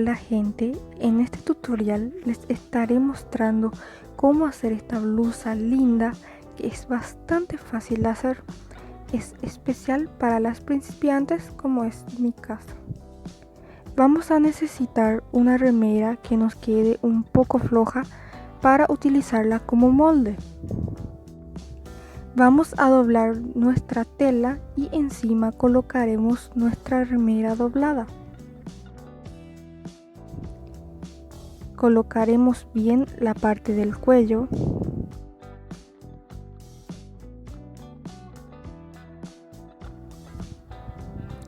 Hola gente, en este tutorial les estaré mostrando cómo hacer esta blusa linda que es bastante fácil de hacer. Es especial para las principiantes como es mi caso. Vamos a necesitar una remera que nos quede un poco floja para utilizarla como molde. Vamos a doblar nuestra tela y encima colocaremos nuestra remera doblada. Colocaremos bien la parte del cuello.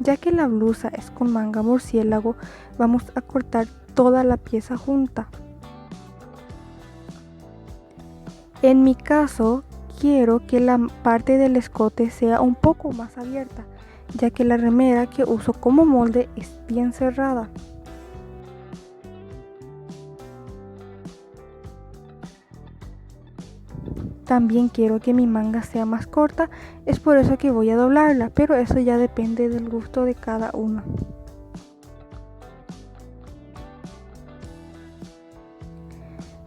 Ya que la blusa es con manga murciélago, vamos a cortar toda la pieza junta. En mi caso, quiero que la parte del escote sea un poco más abierta, ya que la remera que uso como molde es bien cerrada. También quiero que mi manga sea más corta, es por eso que voy a doblarla, pero eso ya depende del gusto de cada uno.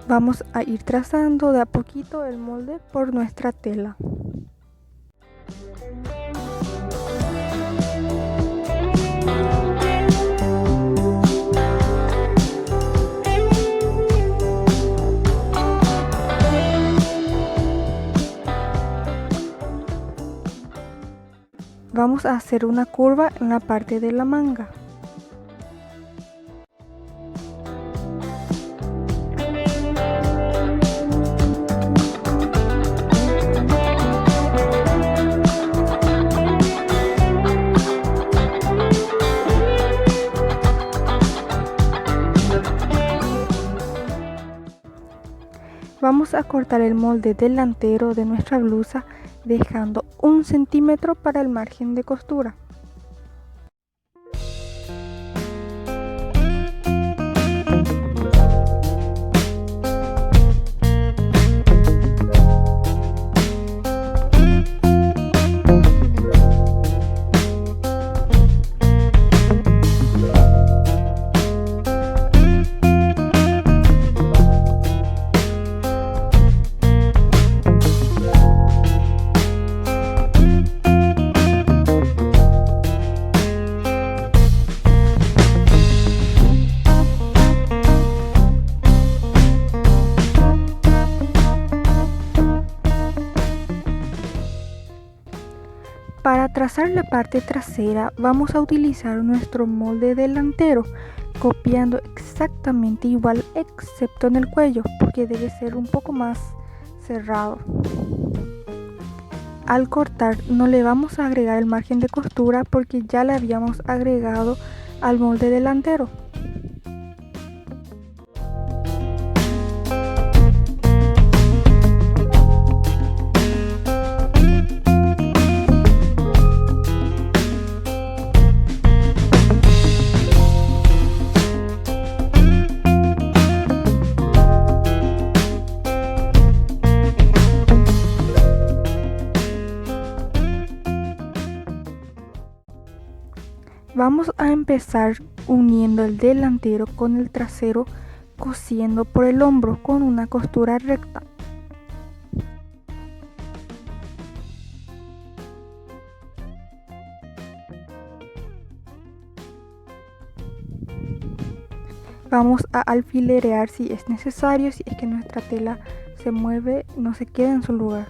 Vamos a ir trazando de a poquito el molde por nuestra tela. Vamos a hacer una curva en la parte de la manga. Vamos a cortar el molde delantero de nuestra blusa dejando 1 centímetro para el margen de costura. Para trazar la parte trasera vamos a utilizar nuestro molde delantero, copiando exactamente igual excepto en el cuello, porque debe ser un poco más cerrado. Al cortar no le vamos a agregar el margen de costura porque ya le habíamos agregado al molde delantero. Vamos a empezar uniendo el delantero con el trasero, cosiendo por el hombro con una costura recta. Vamos a alfilerear si es necesario, si es que nuestra tela se mueve, no se queda en su lugar.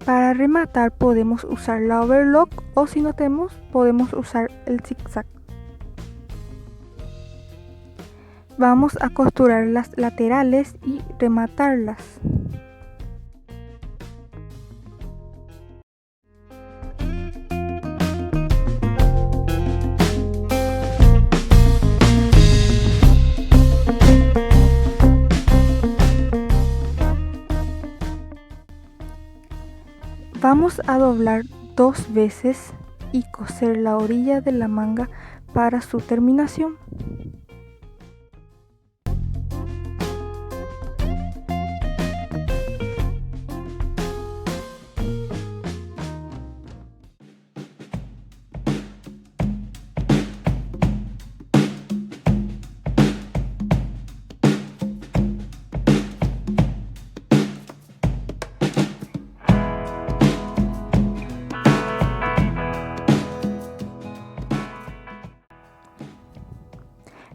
Para rematar podemos usar la overlock o si no tenemos podemos usar el zigzag. Vamos a costurar las laterales y rematarlas. Vamos a doblar 2 veces y coser la orilla de la manga para su terminación.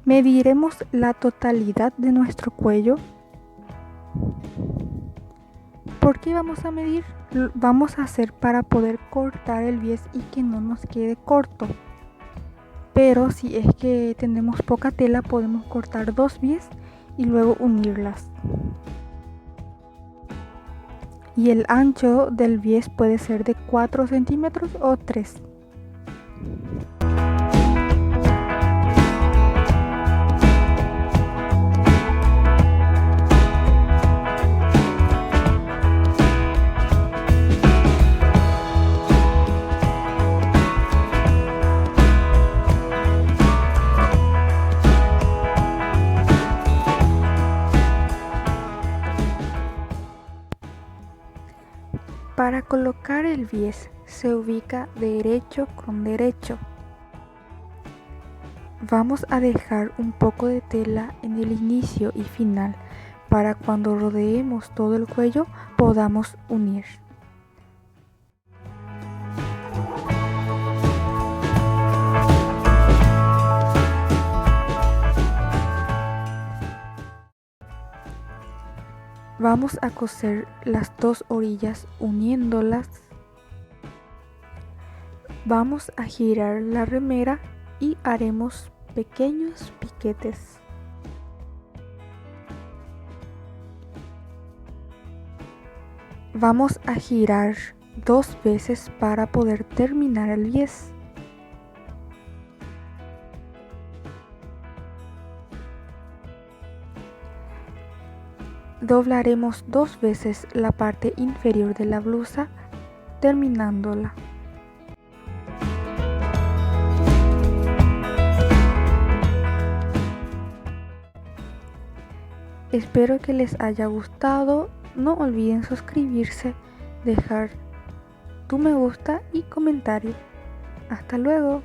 Mediremos la totalidad de nuestro cuello. ¿Por qué vamos a medir? Vamos a hacer para poder cortar el bies y que no nos quede corto. Pero si es que tenemos poca tela, podemos cortar 2 bies y luego unirlas. Y el ancho del bies puede ser de 4 centímetros o 3. Para colocar el bies se ubica derecho con derecho. Vamos a dejar un poco de tela en el inicio y final para cuando rodeemos todo el cuello podamos unir. Vamos a coser las 2 orillas uniéndolas. Vamos a girar la remera y haremos pequeños piquetes. Vamos a girar 2 veces para poder terminar el bies. Doblaremos 2 veces la parte inferior de la blusa, terminándola. Espero que les haya gustado. No olviden suscribirse, dejar tu me gusta y comentario. Hasta luego.